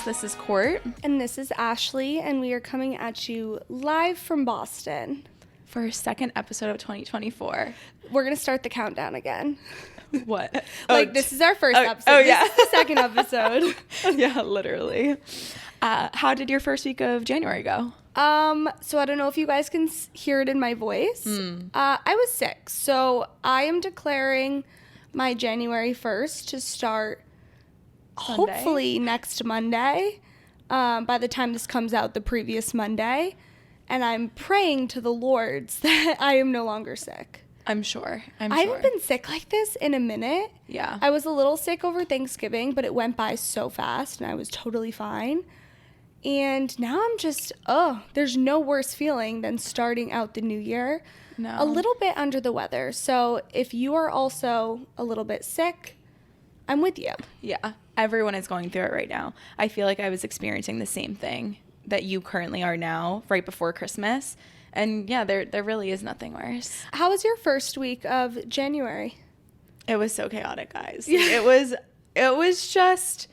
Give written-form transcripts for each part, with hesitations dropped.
Harmonious. This is Court. And this is Ashley, and we are coming at you live from Boston. For our second episode of 2024. We're going to start the countdown again. What? This is our first episode. This is the second episode. Yeah, literally. How did your first week of January go? So I don't know if you guys can hear it in my voice. I was sick, so I am declaring my January 1st to start Sunday? Hopefully next Monday. By the time this comes out, the previous Monday. And I'm praying to the Lords that I am no longer sick. I'm sure. I haven't been sick like this in a minute. Yeah. I was a little sick over Thanksgiving, but it went by so fast and I was totally fine. And now I'm just, there's no worse feeling than starting out the new year a little bit under the weather. So if you are also a little bit sick, I'm with you. Yeah. Everyone is going through it right now. I feel like I was experiencing the same thing that you currently are now, right before Christmas. And yeah, there really is nothing worse. How was your first week of January? It was so chaotic, guys. It was just,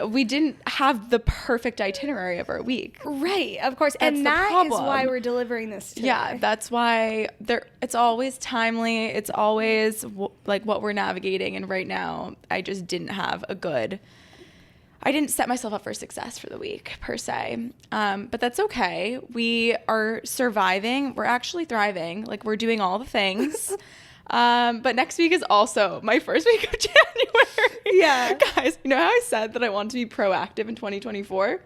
we didn't have the perfect itunerary of our week. Right, of course. That's and that is why we're delivering this today. Yeah, that's why it's always timely. It's always like what we're navigating. And right now, I just didn't have I didn't set myself up for success for the week, per se. But that's okay. We are surviving. We're actually thriving. Like, we're doing all the things. But next week is also my first week of January. Yeah. Guys, you know how I said that I want to be proactive in 2024?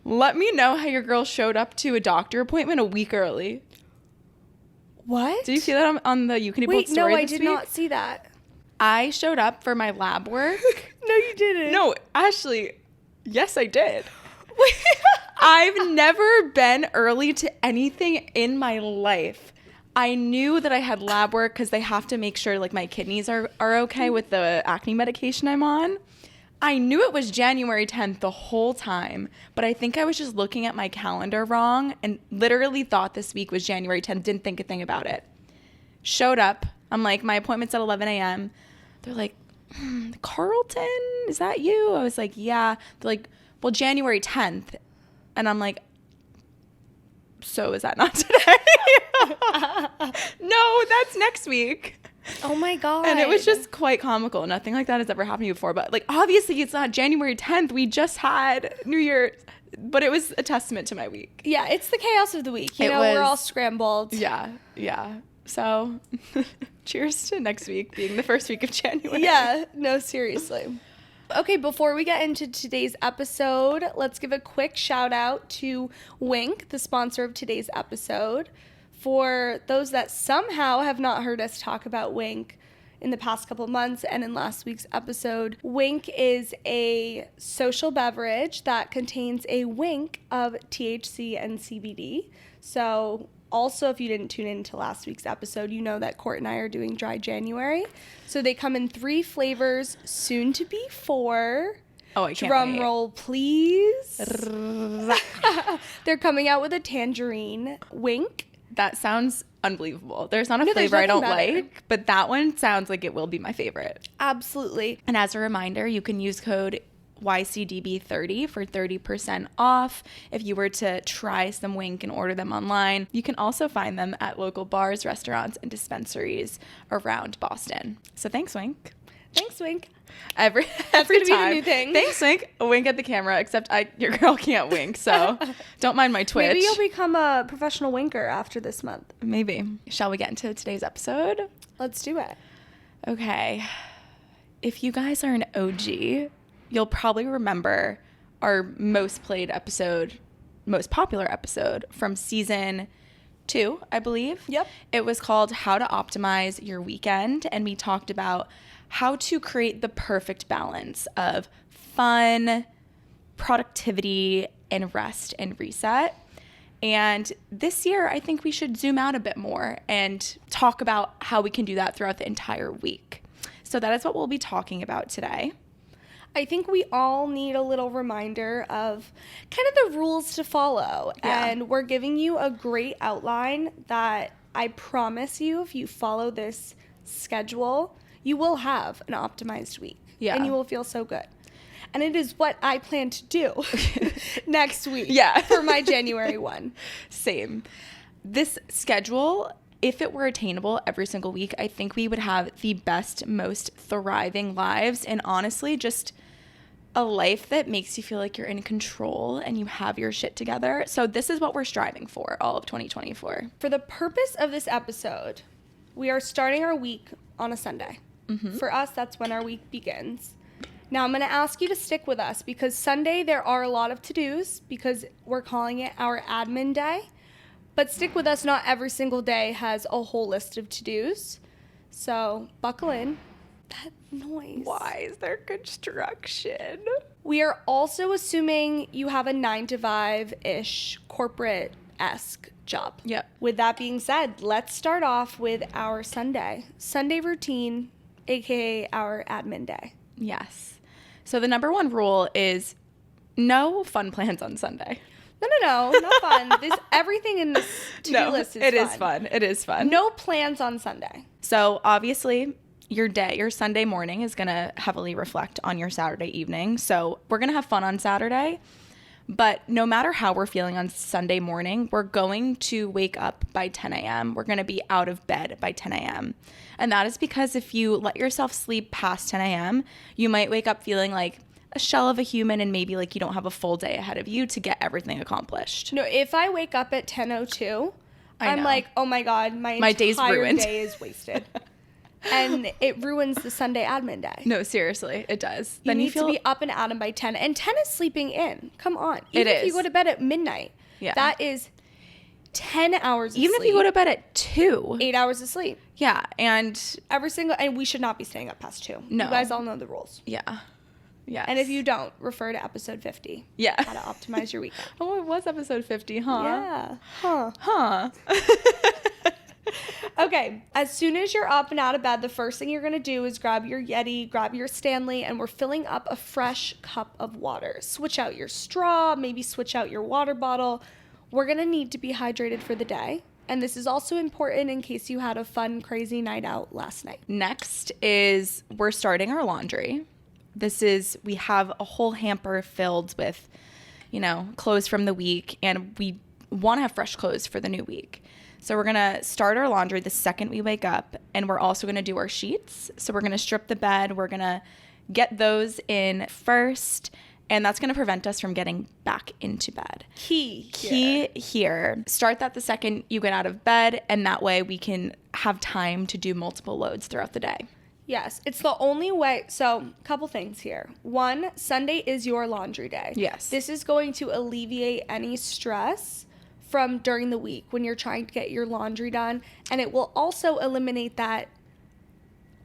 Let me know how your girl showed up to a doctor appointment a week early. What? Did you see that on the You Can Eat Both story no, I this did week? not see that. I showed up for my lab work. No, you didn't. No, Ashley, yes, I did. I've never been early to anything in my life. I knew that I had lab work because they have to make sure like my kidneys are okay with the acne medication I'm on. I knew it was January 10th the whole time, but I think I was just looking at my calendar wrong and literally thought this week was January 10th, didn't think a thing about it. Showed up. I'm like, my appointment's at 11 a.m. They're like, Carlton, is that you? I was like, yeah. They're like, well, January 10th. And I'm like, so is that not today? No, that's next week. Oh my God. And it was just quite comical. Nothing like that has ever happened to me before. But like, obviously it's not January 10th. We just had New Year's. But it was a testament to my week. Yeah, it's the chaos of the week. We're all scrambled. Yeah. So cheers to next week being the first week of January. Yeah, no, seriously. Okay, before we get into today's episode, let's give a quick shout out to Wink, the sponsor of today's episode. For those that somehow have not heard us talk about Wink in the past couple months and in last week's episode, Wink is a social beverage that contains a wink of THC and CBD. So also, if you didn't tune into last week's episode, you know that Court and I are doing Dry January. So they come in 3 flavors, soon to be 4. Oh, I can't Drum wait. roll, please. They're coming out with a tangerine wink. That sounds unbelievable. There's not a there's flavor I don't nothing better. like, but that one sounds like it will be my favorite. Absolutely. And as a reminder, you can use code YCDB30 for 30% off if you were to try some Wink and order them online. You can also find them at local bars, restaurants, and dispensaries around Boston. So thanks, Wink. Thanks, Wink. Every gonna be the time. new thing. Thanks, Wink. A wink at the camera, except your girl can't wink, so don't mind my twitch. Maybe you'll become a professional winker after this month. Maybe. Shall we get into today's episode? Let's do it. Okay. If you guys are an OG, you'll probably remember our most played episode, most popular episode from season 2, I believe. Yep. It was called How to Optimize Your Weekend, and we talked about how to create the perfect balance of fun, productivity, and rest and reset. And this year, I think we should zoom out a bit more and talk about how we can do that throughout the entire week. So that is what we'll be talking about today. I think we all need a little reminder of kind of the rules to follow. Yeah. And we're giving you a great outline that I promise you, if you follow this schedule, you will have an optimized week. Yeah. And you will feel so good. And it is what I plan to do next week for my January one. Same. This schedule, if it were attainable every single week, I think we would have the best, most thriving lives. And honestly, just a life that makes you feel like you're in control and you have your shit together. So this is what we're striving for all of 2024. For the purpose of this episode, we are starting our week on a Sunday. Mm-hmm. For us, that's when our week begins. Now, I'm going to ask you to stick with us because Sunday there are a lot of to-dos because we're calling it our admin day. But stick with us, not every single day has a whole list of to-dos. So buckle in. That noise. Why is there construction? We are also assuming you have a 9 to 5-ish corporate-esque job. Yep. With that being said, let's start off with our Sunday routine, aka our admin day. Yes. So the number one rule is no fun plans on Sunday. No, not fun. Everything in this to-do list is fun. It is fun. It is fun. No plans on Sunday. So obviously your Sunday morning is going to heavily reflect on your Saturday evening. So we're going to have fun on Saturday. But no matter how we're feeling on Sunday morning, we're going to wake up by 10 a.m. We're going to be out of bed by 10 a.m. And that is because if you let yourself sleep past 10 a.m., you might wake up feeling like a shell of a human and maybe like you don't have a full day ahead of you to get everything accomplished. No, if I wake up at 10:02, I'm like, oh my God, my day's ruined. Day is wasted. And it ruins the Sunday admin day. No, seriously, it does. You need to be up and at 'em by 10. And 10 is sleeping in. Come on. Even if you go to bed at midnight, that is 10 hours of sleep. Even if you go to bed at 2. 8 hours of sleep. Yeah, and and we should not be staying up past 2. No. You guys all know the rules. Yeah. Yes. And if you don't, refer to episode 50. Yeah. How to optimize your weekend. Oh, it was episode 50, huh? Yeah. Huh. Okay, as soon as you're up and out of bed, the first thing you're going to do is grab your Yeti, grab your Stanley, and we're filling up a fresh cup of water. Switch out your straw, maybe switch out your water bottle. We're going to need to be hydrated for the day. And this is also important in case you had a fun, crazy night out last night. Next is we're starting our laundry. We have a whole hamper filled with, clothes from the week, and we want to have fresh clothes for the new week. So we're going to start our laundry the second we wake up, and we're also going to do our sheets. So we're going to strip the bed. We're going to get those in first, and that's going to prevent us from getting back into bed. Key here. Start that the second you get out of bed, and that way we can have time to do multiple loads throughout the day. Yes, it's the only way. So, a couple things here. One, Sunday is your laundry day. Yes. This is going to alleviate any stress from during the week when you're trying to get your laundry done. And it will also eliminate that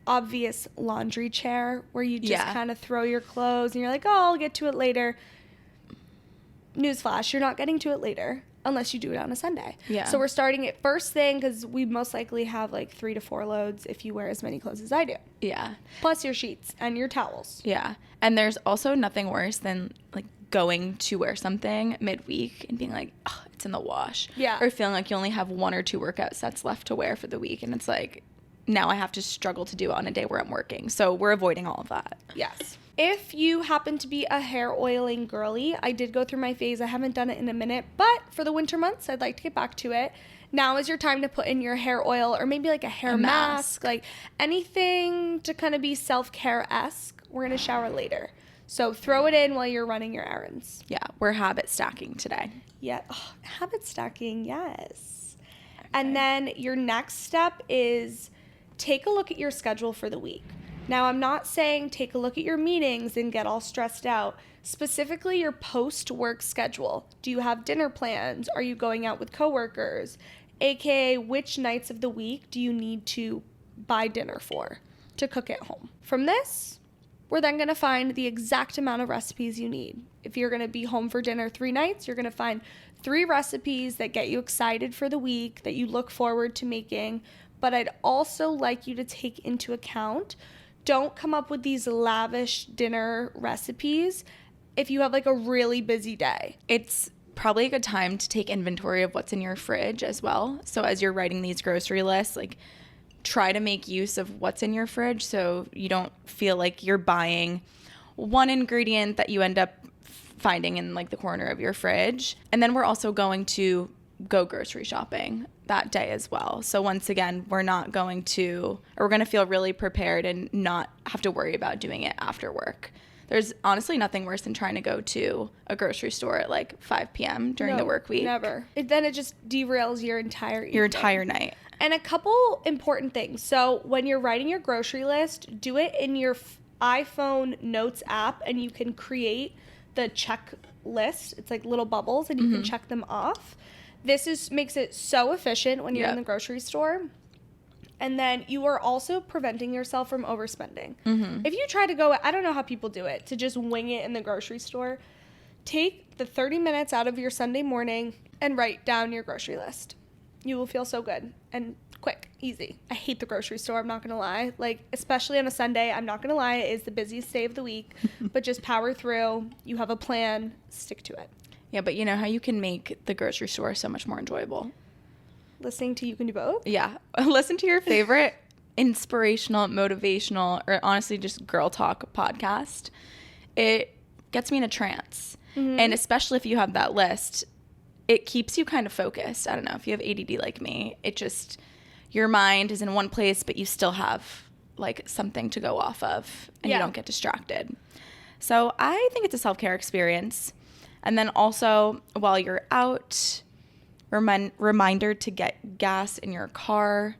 obvious laundry chair where you just kind of throw your clothes and you're like, oh, I'll get to it later. Newsflash, you're not getting to it later unless you do it on a Sunday. Yeah. So we're starting it first thing because we most likely have like 3 to 4 loads if you wear as many clothes as I do. Yeah. Plus your sheets and your towels. Yeah. And there's also nothing worse than like going to wear something midweek and being like, oh, it's in the wash. Yeah. Or feeling like you only have 1 or 2 workout sets left to wear for the week. And it's like, now I have to struggle to do it on a day where I'm working. So we're avoiding all of that. Yes. If you happen to be a hair oiling girly, I did go through my phase. I haven't done it in a minute, but for the winter months, I'd like to get back to it. Now is your time to put in your hair oil or maybe like a hair mask, like anything to kind of be self-care-esque. We're going to shower later. So throw it in while you're running your errands. Yeah, we're habit stacking today. Yeah, habit stacking, yes. Okay. And then your next step is take a look at your schedule for the week. Now, I'm not saying take a look at your meetings and get all stressed out. Specifically, your post-work schedule. Do you have dinner plans? Are you going out with coworkers? AKA, which nights of the week do you need to buy dinner for to cook at home? From this, we're then going to find the exact amount of recipes you need. If you're going to be home for dinner 3 nights, you're going to find 3 recipes that get you excited for the week, that you look forward to making. But I'd also like you to take into account, don't come up with these lavish dinner recipes if you have like a really busy day. It's probably a good time to take inventory of what's in your fridge as well. So as you're writing these grocery lists, like try to make use of what's in your fridge so you don't feel like you're buying one ingredient that you end up finding in like the corner of your fridge. And then we're also going to go grocery shopping that day as well. So once again, we're going to feel really prepared and not have to worry about doing it after work. There's honestly nothing worse than trying to go to a grocery store at like 5 p.m. during the work week. Never. Then it just derails your entire evening. Your entire night. And a couple important things. So when you're writing your grocery list, do it in your iPhone Notes app, and you can create the checklist. It's like little bubbles, and you can check them off. This makes it so efficient when you're in the grocery store. And then you are also preventing yourself from overspending. If you try to go, I don't know how people do it, to just wing it in the grocery store, take the 30 minutes out of your Sunday morning and write down your grocery list. You will feel so good and quick, easy. I hate the grocery store, I'm not going to lie. Like, especially on a Sunday, I'm not going to lie, it is the busiest day of the week. But just power through. You have a plan, stick to it. Yeah, but you know how you can make the grocery store so much more enjoyable? Listening to You Can Do Both? Yeah. Listen to your favorite inspirational, motivational, or honestly just girl talk podcast. It gets me in a trance. And especially if you have that list, it keeps you kind of focused. I don't know, if you have ADD like me, it just, your mind is in one place, but you still have like something to go off of, and you don't get distracted. So I think it's a self-care experience. And then also, while you're out, reminder to get gas in your car.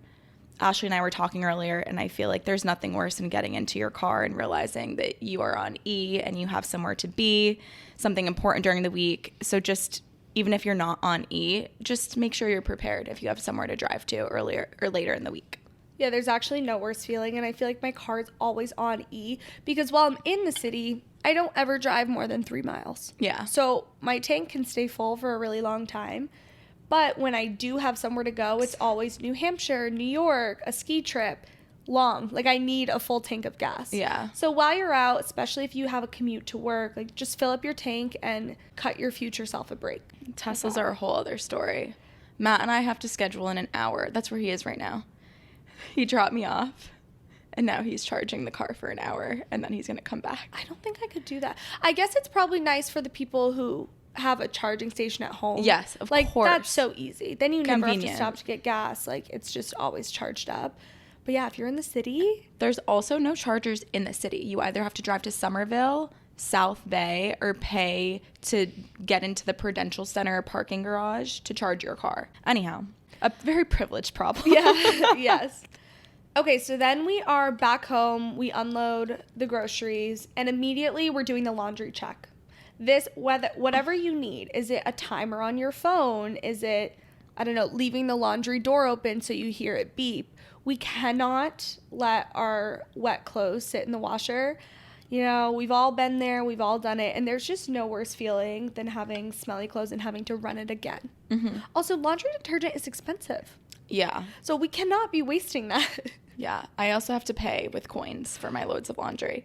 Ashley and I were talking earlier, and I feel like there's nothing worse than getting into your car and realizing that you are on E and you have somewhere to be, something important during the week. So just, even if you're not on E, just make sure you're prepared if you have somewhere to drive to earlier or later in the week. Yeah, there's actually no worse feeling, and I feel like my car is always on E, because while I'm in the city, I don't ever drive more than 3 miles. Yeah. So my tank can stay full for a really long time. But when I do have somewhere to go, it's always New Hampshire, New York, a ski trip, long. Like, I need a full tank of gas. Yeah. So while you're out, especially if you have a commute to work, like, just fill up your tank and cut your future self a break. Teslas are a whole other story. Matt and I have to schedule in an hour. That's where he is right now. He dropped me off, and now he's charging the car for an hour, and then he's going to come back. I don't think I could do that. I guess it's probably nice for the people who have a charging station at home. Yes, of course. Like, that's so easy. Then you never have to Convenient. stop to get gas. Like, it's just always charged up. But yeah, if you're in the city. There's also no chargers in the city. You either have to drive to Somerville, South Bay, or pay to get into the Prudential Center parking garage to charge your car. Anyhow, a very privileged problem. Yeah, yes. Okay, so then we are back home. We unload the groceries, and immediately we're doing the laundry check. This, whatever you need, is it a timer on your phone? Is it, I don't know, leaving the laundry door open so you hear it beep? We cannot let our wet clothes sit in the washer. You know, we've all been there, we've all done it, and there's just no worse feeling than having smelly clothes and having to run it again. Also, laundry detergent is expensive. Yeah. So we cannot be wasting that. Yeah. I also have to pay with coins for my loads of laundry.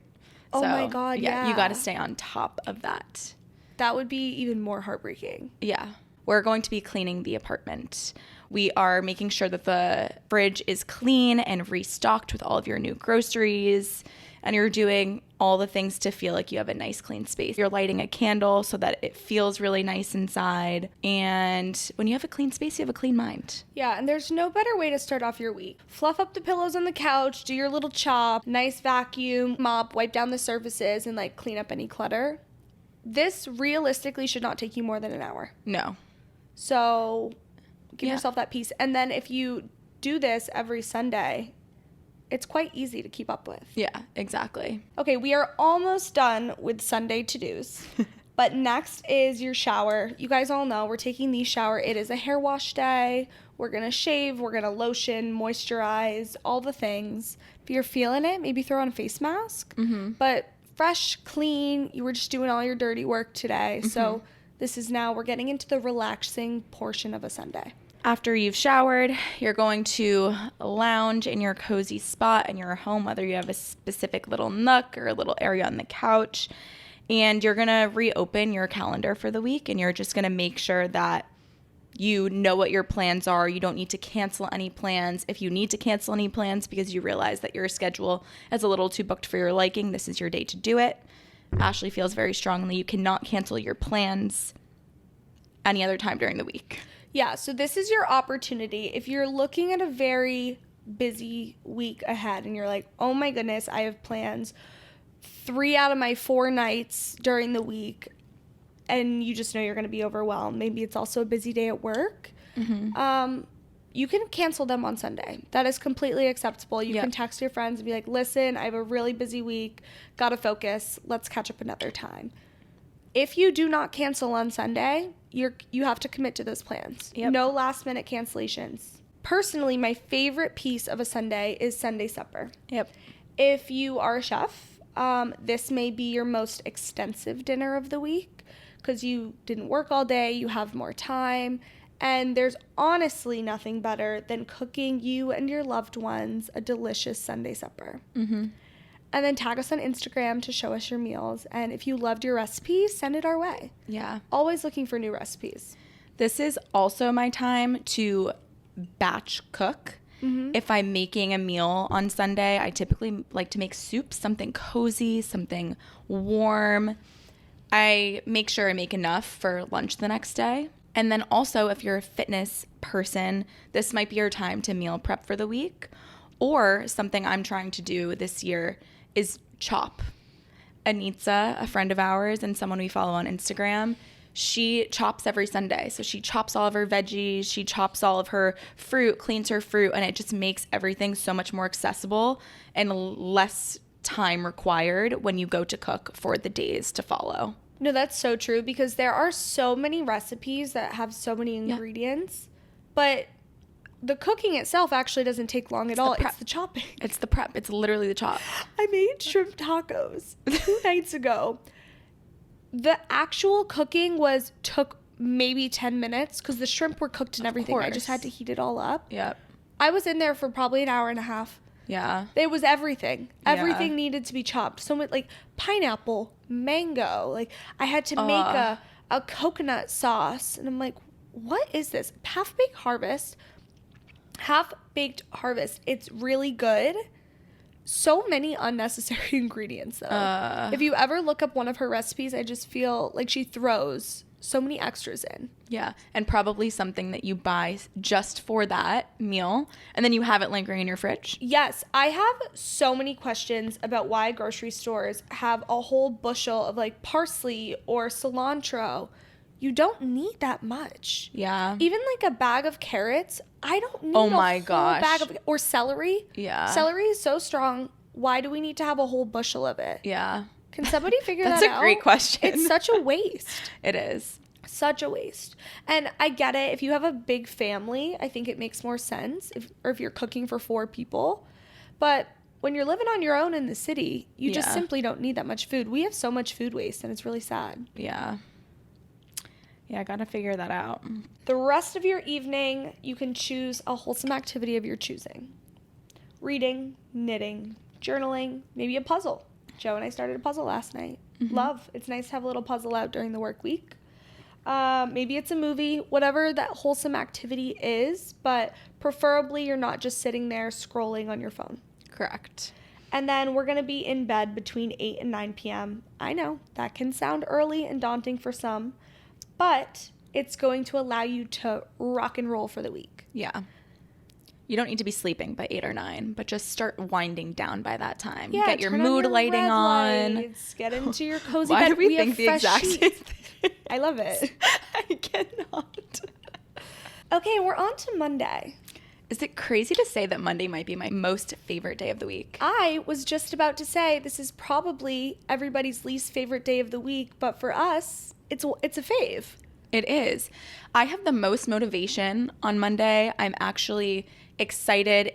Oh my God, yeah. You got to stay on top of that. That would be even more heartbreaking. Yeah. We're going to be cleaning the apartment. We are making sure that the fridge is clean and restocked with all of your new groceries. And you're doing all the things to feel like you have a nice, clean space. You're lighting a candle so that it feels really nice inside. And when you have a clean space, you have a clean mind. Yeah, and there's no better way to start off your week. Fluff up the pillows on the couch, do your little chop, nice vacuum, mop, wipe down the surfaces, and like clean up any clutter. This realistically should not take you more than an hour. No. So give yourself that peace. And then if you do this every Sunday, it's quite easy to keep up with. Yeah, exactly. Okay, we are almost done with Sunday to-dos. But next is your shower. You guys all know we're taking the shower. It is a hair wash day. We're going to shave. We're going to lotion, moisturize, all the things. If you're feeling it, maybe throw on a face mask. But fresh, clean, you were just doing all your dirty work today. So this is now, we're getting into the relaxing portion of a Sunday. After you've showered, you're going to lounge in your cozy spot in your home, whether you have a specific little nook or a little area on the couch, and you're going to reopen your calendar for the week, and you're just going to make sure that you know what your plans are. You don't need to cancel any plans. If you need to cancel any plans because you realize that your schedule is a little too booked for your liking, this is your day to do it. Ashley feels very strongly you cannot cancel your plans any other time during the week. Yeah, so this is your opportunity. If you're looking at a very busy week ahead and you're like, oh my goodness, I have plans 3 out of my 4 nights during the week, and you just know you're going to be overwhelmed. Maybe it's also a busy day at work. You can cancel them on Sunday. That is completely acceptable. You can text your friends and be like, listen, I have a really busy week. Got to focus. Let's catch up another time. If you do not cancel on Sunday, you have to commit to those plans. No last minute cancellations. Personally, my favorite piece of a Sunday is Sunday supper. If you are a chef, this may be your most extensive dinner of the week because you didn't work all day, you have more time, and there's honestly nothing better than cooking you and your loved ones a delicious Sunday supper. And then tag us on Instagram to show us your meals. And if you loved your recipe, send it our way. Always looking for new recipes. This is also my time to batch cook. If I'm making a meal on Sunday, I typically like to make soup, something cozy, something warm. I make sure I make enough for lunch the next day. And then also, if you're a fitness person, this might be your time to meal prep for the week. Or something I'm trying to do this year is chop. Anitza, a friend of ours and someone we follow on Instagram, she chops every Sunday. So she chops all of her veggies, she chops all of her fruit, cleans her fruit, and it just makes everything so much more accessible and less time required when you go to cook for the days to follow. No, that's so true because there are so many recipes that have so many ingredients, but the cooking itself actually doesn't take long at all. It's the chopping. It's the prep. It's literally the chop. I made shrimp tacos 2 nights ago. The actual cooking took maybe 10 minutes because the shrimp were cooked and everything. I just had to heat it all up. I was in there for probably an hour and a half. It was everything. Everything needed to be chopped. So much, like pineapple, mango. Like I had to make a coconut sauce. And I'm like, what is this? Half-baked harvest. It's really good. So many unnecessary ingredients though. If you ever look up one of her recipes, I just feel like she throws so many extras in. And probably something that you buy just for that meal and then you have it lingering in your fridge. Yes, I have so many questions about why grocery stores have a whole bushel of like parsley or cilantro. You don't need that much. Even like a bag of carrots, I don't need a whole bag of, or celery. Celery is so strong. Why do we need to have a whole bushel of it? Can somebody figure that out? That's a great question. It's such a waste. It is. Such a waste. And I get it. If you have a big family, I think it makes more sense. If you're cooking for 4 people. But when you're living on your own in the city, you just simply don't need that much food. We have so much food waste, and it's really sad. I gotta figure that out. The rest of your evening, you can choose a wholesome activity of your choosing. Reading, knitting, journaling, maybe a puzzle. Joe and I started a puzzle last night. Love. It's nice to have a little puzzle out during the work week. Maybe it's a movie, whatever that wholesome activity is, but preferably you're not just sitting there scrolling on your phone. Correct. And then we're going to be in bed between 8 and 9 p.m. I know that can sound early and daunting for some, but it's going to allow you to rock and roll for the week. You don't need to be sleeping by 8 or 9, but just start winding down by that time. Yeah, get your mood lighting on. Lights, get into your cozy Why bed. do we think the exact same thing? I love it. I cannot. Okay, we're on to Monday. Is it crazy to say that Monday might be my most favorite day of the week? I was just about to say this is probably everybody's least favorite day of the week, but for us, it's a fave. It is. I have the most motivation on Monday. I'm actually excited.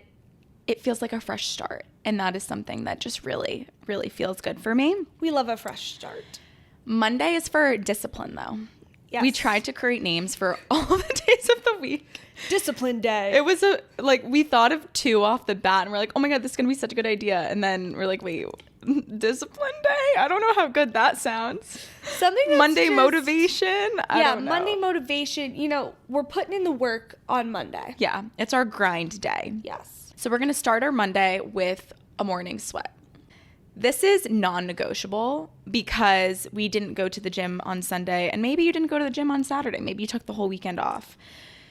It feels like a fresh start, and that is something that just really, really feels good for me. We love a fresh start. Monday is for discipline, though. Yes. We tried to create names for all the days of the week. Discipline day. It was we thought of 2 off the bat, and we're like, oh my God, this is going to be such a good idea. And then we're like, wait, discipline day? I don't know how good that sounds. Something that's Monday motivation? I don't know. Monday motivation. You know, we're putting in the work on Monday. Yeah, it's our grind day. Yes. So we're going to start our Monday with a morning sweat. this is non-negotiable because we didn't go to the gym on Sunday, and maybe you didn't go to the gym on Saturday. Maybe you took the whole weekend off.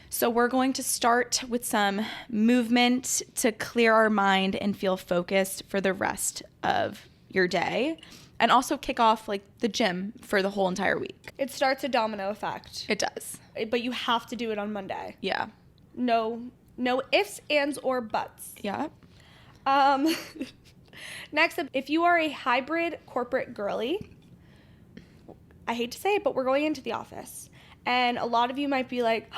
So we're going to start with some movement to clear our mind and feel focused for the rest of your day, and also kick off like the gym for the whole entire week. It starts a domino effect. It does. But you have to do it on Monday. Yeah. No ifs, ands, or buts. Yeah. Next up, if you are a hybrid corporate girly, I hate to say it, but we're going into the office. And a lot of you might be like,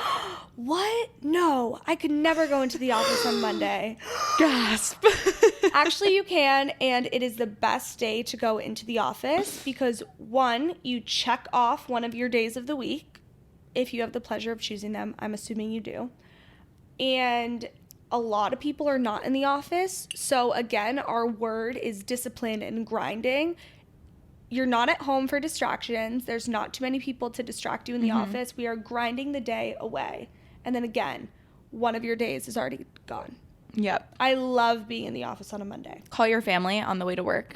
what? No, I could never go into the office on Monday. Gasp. Actually, you can, and it is the best day to go into the office because, one, you check off one of your days of the week, if you have the pleasure of choosing them. I'm assuming you do. And a lot of people are not in the office. So again, our word is discipline and grinding. You're not at home for distractions. There's not too many people to distract you in the office. We are grinding the day away. And then again, one of your days is already gone. Yep. I love being in the office on a Monday. Call your family on the way to work.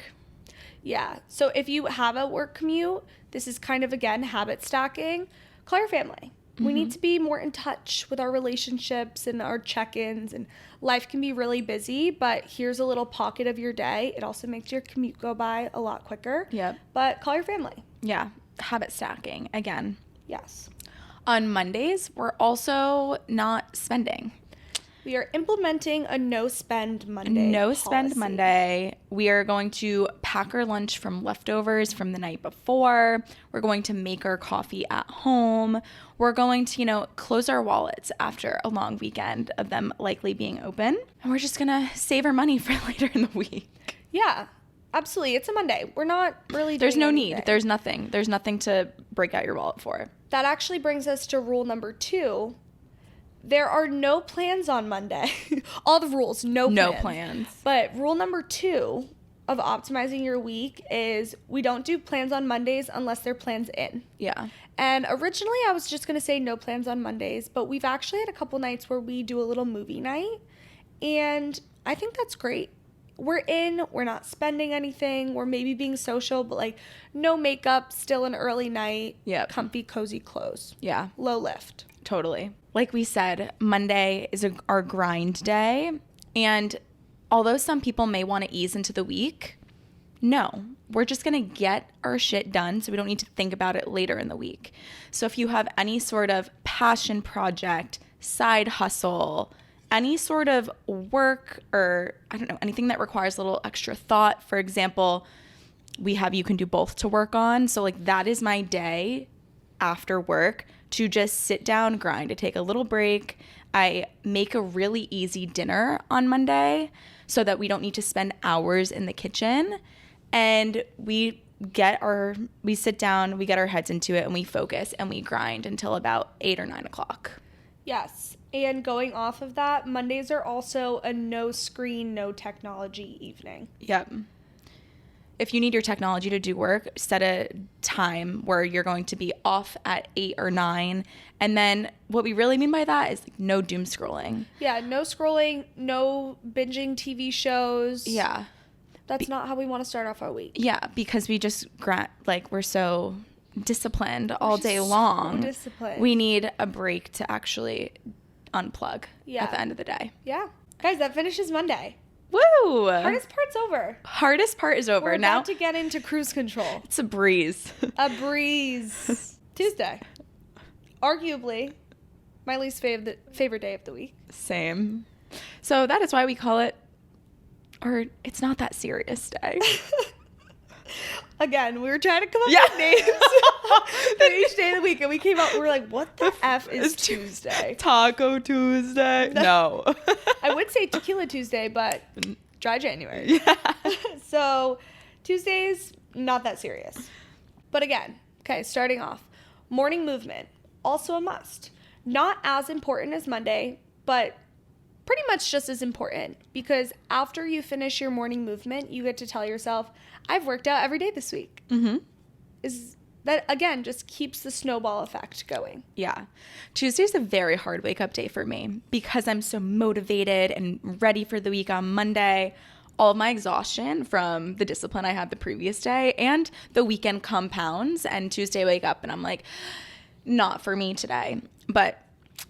Yeah. So if you have a work commute, this is kind of, again, habit stacking. Call your family. We need to be more in touch with our relationships and our check-ins, and life can be really busy, but here's a little pocket of your day. It also makes your commute go by a lot quicker. Yep. But call your family. Yeah. Habit stacking again. Yes. On Mondays, we're also not spending. We are implementing a no-spend Monday No-spend policy. Monday. We are going to pack our lunch from leftovers from the night before. We're going to make our coffee at home. We're going to, close our wallets after a long weekend of them likely being open. And we're just going to save our money for later in the week. Yeah, absolutely. It's a Monday. We're not really There's doing no anything. need. There's nothing. There's nothing to break out your wallet for. That actually brings us to rule number 2. There are no plans on Monday. All the rules, no plans. No plans. But rule number 2 of optimizing your week is we don't do plans on Mondays unless they're plans in. Yeah. And originally I was just going to say no plans on Mondays, but we've actually had a couple nights where we do a little movie night. And I think that's great. We're not spending anything. We're maybe being social, but like no makeup, still an early night. Yep. Comfy, cozy clothes. Yeah. Low lift. Totally. Like we said, Monday is our grind day. And although some people may want to ease into the week, no, we're just going to get our shit done so we don't need to think about it later in the week. So if you have any sort of passion project, side hustle, any sort of work, or I don't know, anything that requires a little extra thought, for example, we have You Can Do Both to work on. So like that is my day after work to just sit down, grind, to take a little break. I make a really easy dinner on Monday so that we don't need to spend hours in the kitchen, and we sit down, we get our heads into it, and we focus and we grind until about 8 or 9 o'clock. Yes. And going off of that, Mondays are also a no screen, no technology evening. Yep. If you need your technology to do work, set a time where you're going to be off at 8 or 9. And then what we really mean by that is like no doom scrolling. Yeah, no scrolling, no binging TV shows. Yeah. That's not how we want to start off our week. Yeah, because we just we're so disciplined all day long. So disciplined. We need a break to actually unplug at the end of the day. Yeah. Guys, that finishes Monday. Woo! Hardest part's over. Hardest part is over. We're Now about to get into cruise control. it's a breeze. A breeze. Tuesday. Arguably my least favorite day of the week. Same. So that is why we call it, or it's not that serious day. Again, we were trying to come up with names for each day of the week, and we came out, we were like, what the F is Tuesday? Taco Tuesday. No. I would say Tequila Tuesday, but dry January. Yeah. So Tuesdays, not that serious. But again, okay, starting off, morning movement, also a must. Not as important as Monday, but pretty much just as important, because after you finish your morning movement, you get to tell yourself, I've worked out every day this week. Mm-hmm. Is that, again, just keeps the snowball effect going. Yeah. Tuesday's a very hard wake up day for me because I'm so motivated and ready for the week on Monday. all of my exhaustion from the discipline I had the previous day and the weekend compounds, and Tuesday I wake up and I'm like, not for me today. But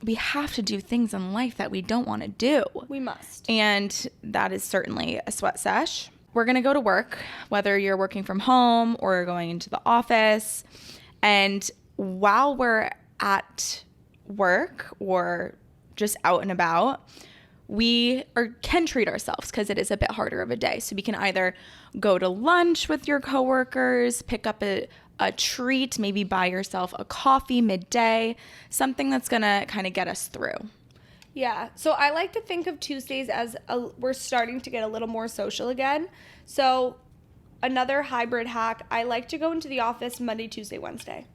we have to do things in life that we don't want to do. We must. And that is certainly a sweat sesh. We're going to go to work, whether you're working from home or going into the office. And while we're at work or just out and about, we can treat ourselves because it is a bit harder of a day. So we can either go to lunch with your coworkers, pick up a treat, maybe buy yourself a coffee midday, something that's going to kind of get us through. Yeah. So I like to think of Tuesdays as we're starting to get a little more social again. So another hybrid hack, I like to go into the office Monday, Tuesday, Wednesday.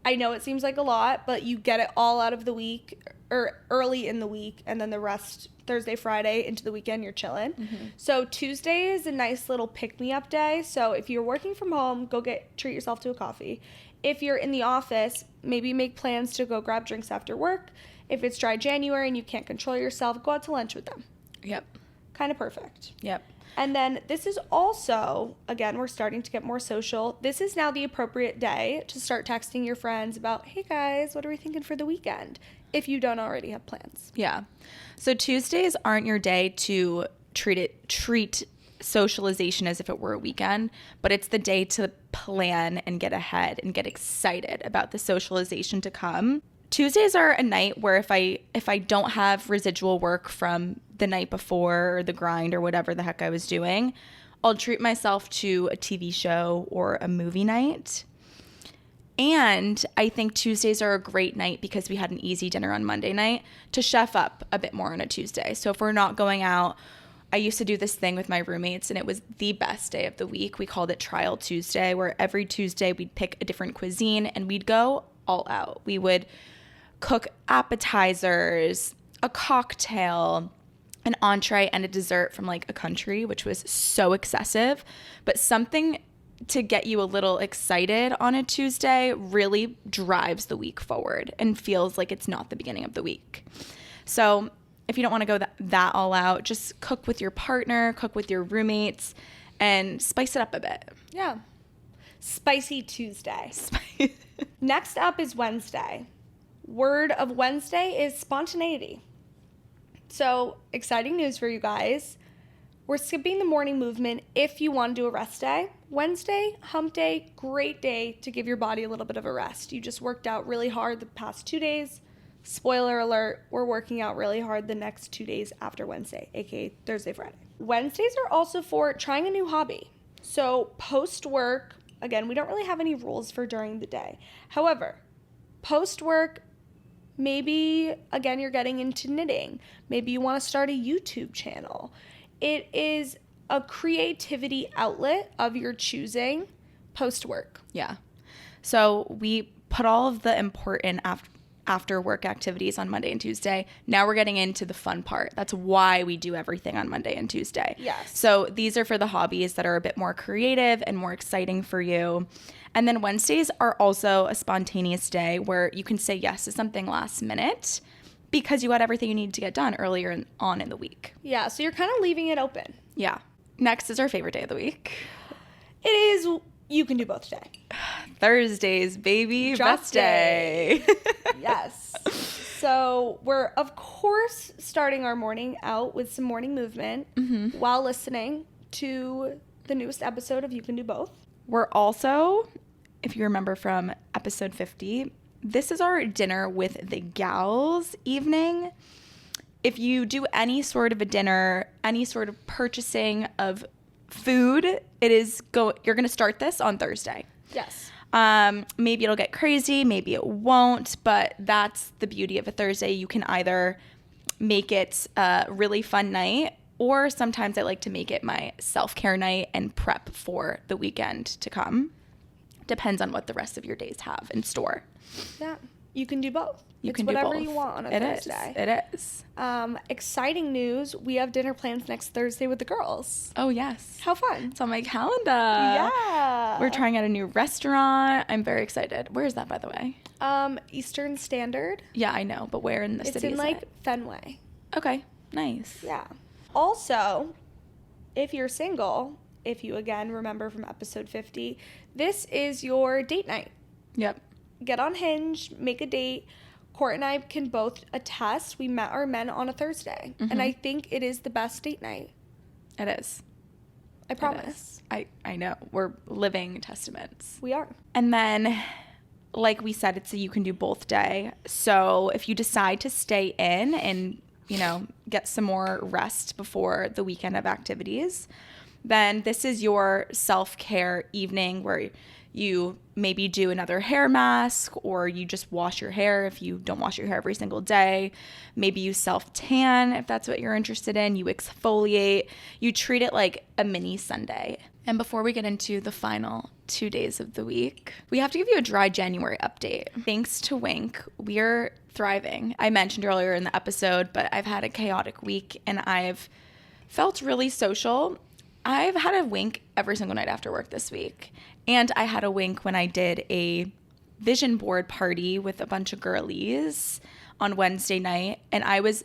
I know it seems like a lot, but you get it all out of the week or early in the week, and then the rest Thursday, Friday into the weekend, you're chilling. Mm-hmm. So Tuesday is a nice little pick-me-up day. So if you're working from home, treat yourself to a coffee. If you're in the office, maybe make plans to go grab drinks after work. If it's dry January and you can't control yourself, go out to lunch with them. Yep. Kind of perfect. Yep. And then this is also, again, we're starting to get more social. This is now the appropriate day to start texting your friends about, hey guys, what are we thinking for the weekend? If you don't already have plans. Yeah. So Tuesdays aren't your day to treat socialization as if it were a weekend, but it's the day to plan and get ahead and get excited about the socialization to come. Tuesdays are a night where if I don't have residual work from the night before or the grind or whatever the heck I was doing, I'll treat myself to a TV show or a movie night. And I think Tuesdays are a great night because we had an easy dinner on Monday night to chef up a bit more on a Tuesday. So if we're not going out, I used to do this thing with my roommates and it was the best day of the week. We called it Trial Tuesday, where every Tuesday we'd pick a different cuisine and we'd go all out. We would cook appetizers, a cocktail, an entree, and a dessert from like a country, which was so excessive, but something to get you a little excited on a Tuesday really drives the week forward and feels like it's not the beginning of the week. So if you don't want to go that all out, just cook with your partner, cook with your roommates, and spice it up a bit. Yeah. Spicy Tuesday. Next up is Wednesday. Word of Wednesday is spontaneity. So exciting news for you guys. We're skipping the morning movement if you want to do a rest day. Wednesday, hump day, great day to give your body a little bit of a rest. You just worked out really hard the past 2 days. Spoiler alert, we're working out really hard the next 2 days after Wednesday, aka Thursday, Friday. Wednesdays are also for trying a new hobby. So post-work, again, we don't really have any rules for during the day. However, post-work, maybe, again, you're getting into knitting. Maybe you want to start a YouTube channel. It is a creativity outlet of your choosing post-work. Yeah. So we put all of the important after work activities on Monday and Tuesday. Now we're getting into the fun part. That's why we do everything on Monday and Tuesday. Yes. So these are for the hobbies that are a bit more creative and more exciting for you. And then Wednesdays are also a spontaneous day where you can say yes to something last minute because you had everything you need to get done earlier on in the week. Yeah, so you're kind of leaving it open. Yeah. Next is our favorite day of the week. It is you can do both day. Thursdays, baby. Drop Best day. Yes. So we're, of course, starting our morning out with some morning movement while listening to the newest episode of You Can Do Both. We're also, if you remember from episode 50, this is our dinner with the gals evening. If you do any sort of a dinner, any sort of purchasing of food, you're going to start this on Thursday. Yes. Maybe it'll get crazy, maybe it won't, but that's the beauty of a Thursday. You can either make it a really fun night, or sometimes I like to make it my self-care night and prep for the weekend to come. Depends on what the rest of your days have in store. Yeah, you can do both. You it's can do whatever both. you want on a Thursday. It is. Exciting news. We have dinner plans next Thursday with the girls. Oh, yes. How fun. It's on my calendar. Yeah. We're trying out a new restaurant. I'm very excited. Where is that, by the way? Eastern Standard. Yeah, I know, but where in the city is it? It's in, Fenway. Okay, nice. Yeah. Also, if you're single, if you again remember from episode 50, this is your date night. Yep. Get on Hinge, make a date. Court and I can both attest we met our men on a Thursday. Mm-hmm. And I think it is the best date night. It is. I promise. I know. We're living testaments. We are. And then, like we said, it's a you can do both day. So if you decide to stay in and, you know, get some more rest before the weekend of activities, then this is your self-care evening where you maybe do another hair mask, or you just wash your hair if you don't wash your hair every single day. Maybe you self-tan if that's what you're interested in. You exfoliate. You treat it like a mini Sunday. And before we get into the final 2 days of the week, we have to give you a dry January update. Thanks to Wink, we're thriving. I mentioned earlier in the episode, but I've had a chaotic week and I've felt really social. I've had a Wink every single night after work this week. And I had a Wink when I did a vision board party with a bunch of girlies on Wednesday night. And I was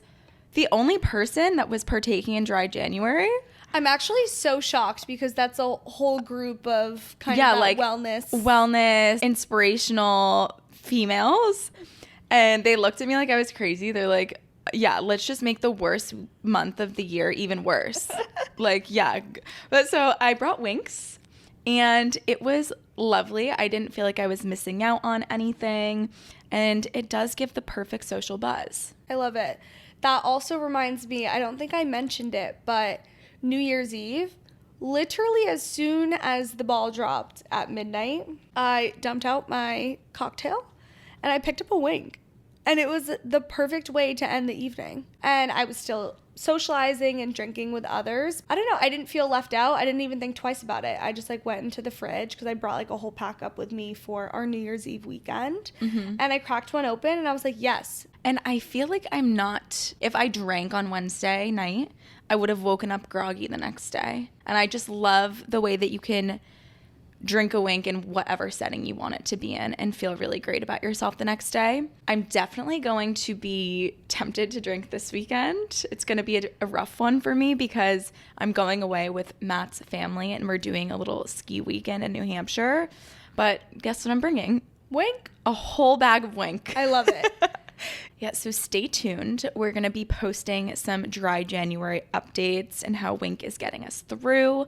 the only person that was partaking in dry January. I'm actually so shocked because that's a whole group of kind of like wellness, inspirational females. And they looked at me like I was crazy. They're like, yeah, let's just make the worst month of the year even worse. Like, yeah. But so I brought Winks and it was lovely. I didn't feel like I was missing out on anything. And it does give the perfect social buzz. I love it. That also reminds me, I don't think I mentioned it, but New Year's Eve, literally as soon as the ball dropped at midnight, I dumped out my cocktail and I picked up a Wink. And it was the perfect way to end the evening. And I was still socializing and drinking with others. I don't know. I didn't feel left out. I didn't even think twice about it. I just like went into the fridge because I brought like a whole pack up with me for our New Year's Eve weekend. Mm-hmm. And I cracked one open and I was like, yes. And I feel like I'm not, if I drank on Wednesday night, I would have woken up groggy the next day. And I just love the way that you can drink a Wink in whatever setting you want it to be in and feel really great about yourself the next day. I'm definitely going to be tempted to drink this weekend. It's going to be a rough one for me because I'm going away with Matt's family and we're doing a little ski weekend in New Hampshire. But guess what I'm bringing? Wink? A whole bag of Wink. I love it. Yeah, so stay tuned. We're going to be posting some dry January updates and how Wink is getting us through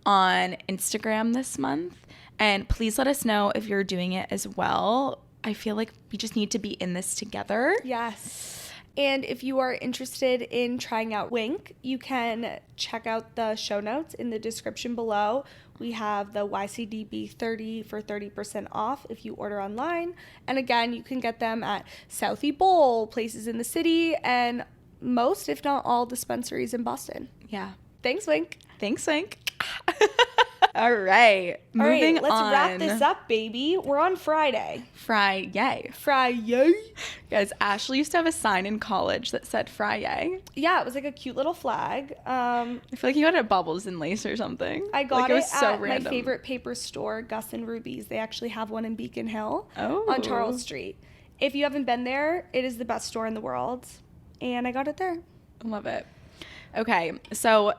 on Instagram this month. And please let us know if you're doing it as well. I feel like we just need to be in this together. Yes. And if you are interested in trying out Wink, you can check out the show notes in the description below. We have the YCDB 30 for 30% off if you order online. And again, you can get them at Southie Bowl, places in the city, and most, if not all, dispensaries in Boston. Yeah. Thanks, Wink. Thanks, Wink. All right. Moving on. Let's wrap this up, baby. We're on Friday. Friday. Guys, Ashley used to have a sign in college that said Friday. Yeah, it was like a cute little flag. I feel like you got it at Bubbles and Lace or something. I got it so at random. my favorite paper store, Gus and Ruby's. They actually have one in Beacon Hill on on Charles Street. If you haven't been there, it is the best store in the world. And I got it there. Love it. Okay, so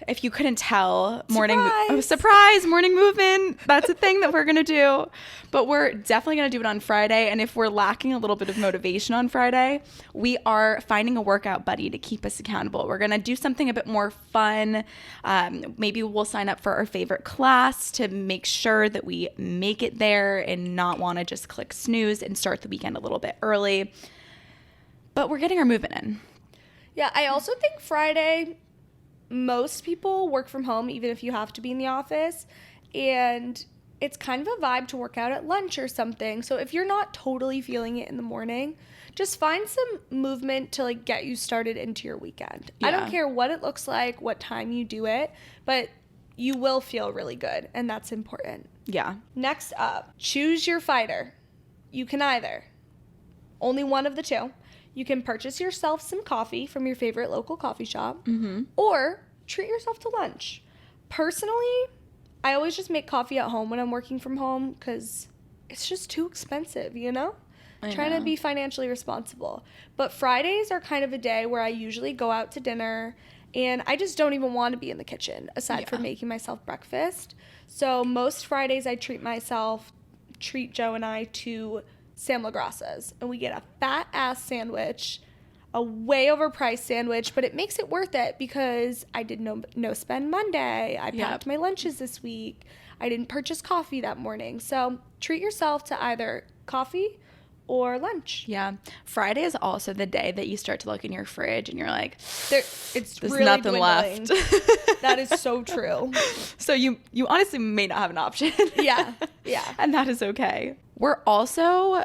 if you couldn't tell, morning movement, that's a thing that we're going to do. But we're definitely going to do it on Friday. And if we're lacking a little bit of motivation on Friday, we are finding a workout buddy to keep us accountable. We're going to do something a bit more fun. Maybe we'll sign up for our favorite class to make sure that we make it there and not want to just click snooze and start the weekend a little bit early. But we're getting our movement in. Yeah, I also think Friday, most people work from home, even if you have to be in the office. And it's kind of a vibe to work out at lunch or something. So if you're not totally feeling it in the morning, just find some movement to like get you started into your weekend. Yeah. I don't care what it looks like, what time you do it, but you will feel really good. And that's important. Yeah. Next up, choose your fighter. You can either, only one of the two. You can purchase yourself some coffee from your favorite local coffee shop, or treat yourself to lunch. Personally, I always just make coffee at home when I'm working from home because it's just too expensive, you know? Trying to be financially responsible. But Fridays are kind of a day where I usually go out to dinner And I just don't even want to be in the kitchen aside from making myself breakfast. So most Fridays I treat Joe and I to Sam LaGrassa's. And we get a fat ass sandwich, a way overpriced sandwich, but it makes it worth it because I did no spend Monday. I packed my lunches this week. I didn't purchase coffee that morning. So treat yourself to either coffee or lunch. Yeah. Friday is also the day that you start to look in your fridge and you're like, there's really nothing dwindling. Left. That is so true. So you honestly may not have an option. Yeah. And that is okay. We're also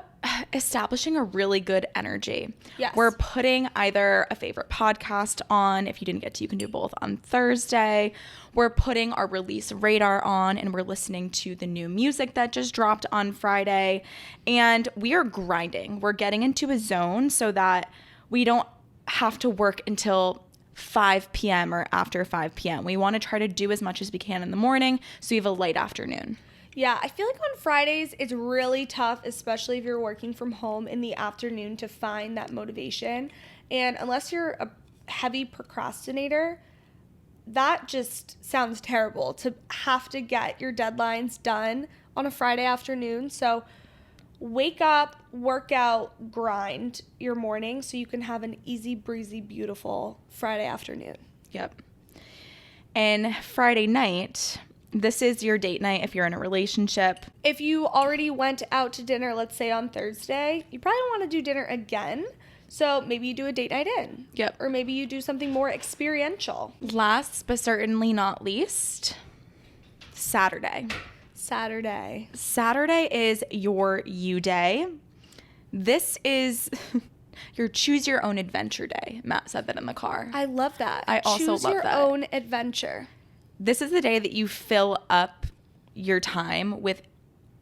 establishing a really good energy. Yes. We're putting either a favorite podcast on. If you didn't get to, you can do both on Thursday. We're putting our release radar on and we're listening to the new music that just dropped on Friday. And we are grinding. We're getting into a zone so that we don't have to work until 5 p.m. or after 5 p.m. We want to try to do as much as we can in the morning so you have a light afternoon. Yeah, I feel like on Fridays it's really tough, especially if you're working from home in the afternoon, to find that motivation. And unless you're a heavy procrastinator, that just sounds terrible to have to get your deadlines done on a Friday afternoon. So wake up, work out, grind your morning so you can have an easy breezy, beautiful Friday afternoon. Yep. And Friday night, this is your date night if you're in a relationship. If you already went out to dinner, let's say on Thursday, you probably don't want to do dinner again. So maybe you do a date night in. Yep. Or maybe you do something more experiential. Last but certainly not least, Saturday. Saturday is your you day. This is your choose your own adventure day. Matt said that in the car. I love that. I also choose love your that. own adventure. This is the day that you fill up your time with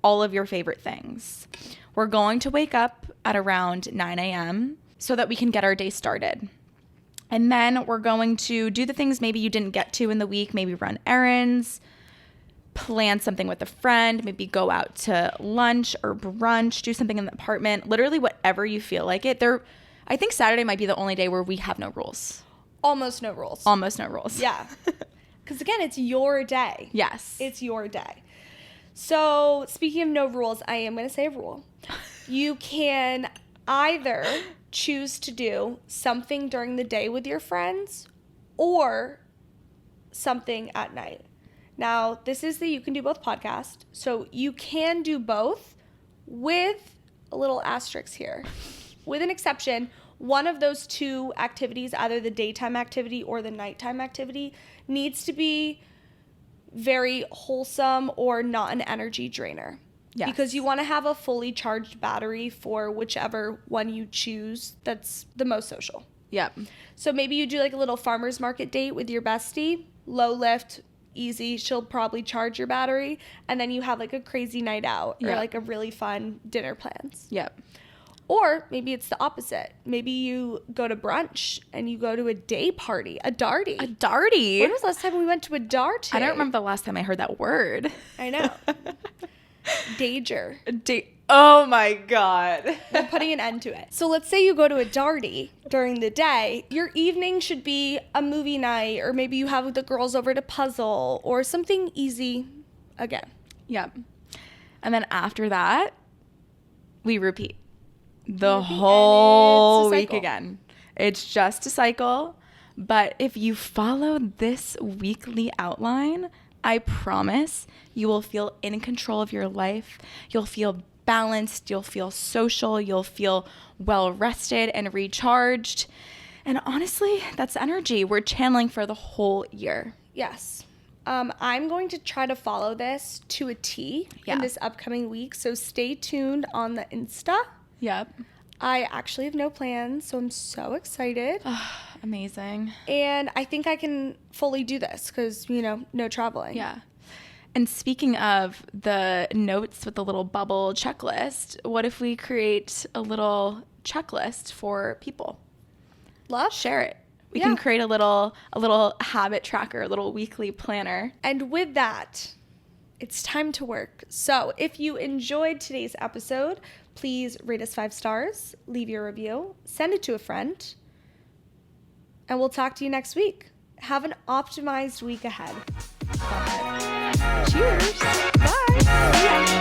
all of your favorite things. We're going to wake up at around 9 a.m. so that we can get our day started. And then we're going to do the things maybe you didn't get to in the week, maybe run errands, plan something with a friend, maybe go out to lunch or brunch, do something in the apartment, literally whatever you feel like it. I think Saturday might be the only day where we have no rules. Almost no rules. Yeah. Because again, it's your day. Yes. It's your day. So speaking of no rules, I am going to say a rule. You can either choose to do something during the day with your friends or something at night. Now, this is the You Can Do Both podcast. So you can do both with a little asterisk here. With an exception, one of those two activities, either the daytime activity or the nighttime activity, needs to be very wholesome or not an energy drainer. Yes. Because you want to have a fully charged battery for whichever one you choose that's the most social. Yep. So maybe you do like a little farmer's market date with your bestie, low lift, easy, she'll probably charge your battery, and then you have like a crazy night out or like a really fun dinner plans. Yep. Or maybe it's the opposite. Maybe you go to brunch and you go to a day party, a darty. A darty? When was the last time we went to a darty? I don't remember the last time I heard that word. I know. Dager. Oh my God. We're putting an end to it. So let's say you go to a darty during the day. Your evening should be a movie night, or maybe you have the girls over to puzzle or something easy again. Yep. And then after that, we repeat the whole week again. It's just a cycle. But if you follow this weekly outline, I promise you will feel in control of your life. You'll feel balanced. You'll feel social. You'll feel well rested and recharged. And honestly, that's energy we're channeling for the whole year. Yes. I'm going to try to follow this to a T in this upcoming week. So stay tuned on the Insta. Yep. I actually have no plans, so I'm so excited. Amazing. And I think I can fully do this because, no traveling. Yeah. And speaking of the notes with the little bubble checklist, what if we create a little checklist for people? Love. Share it. We can create a little habit tracker, a little weekly planner. And with that, it's time to work. So if you enjoyed today's episode, please rate us 5 stars, leave your review, send it to a friend, and we'll talk to you next week. Have an optimized week ahead. Cheers. Bye.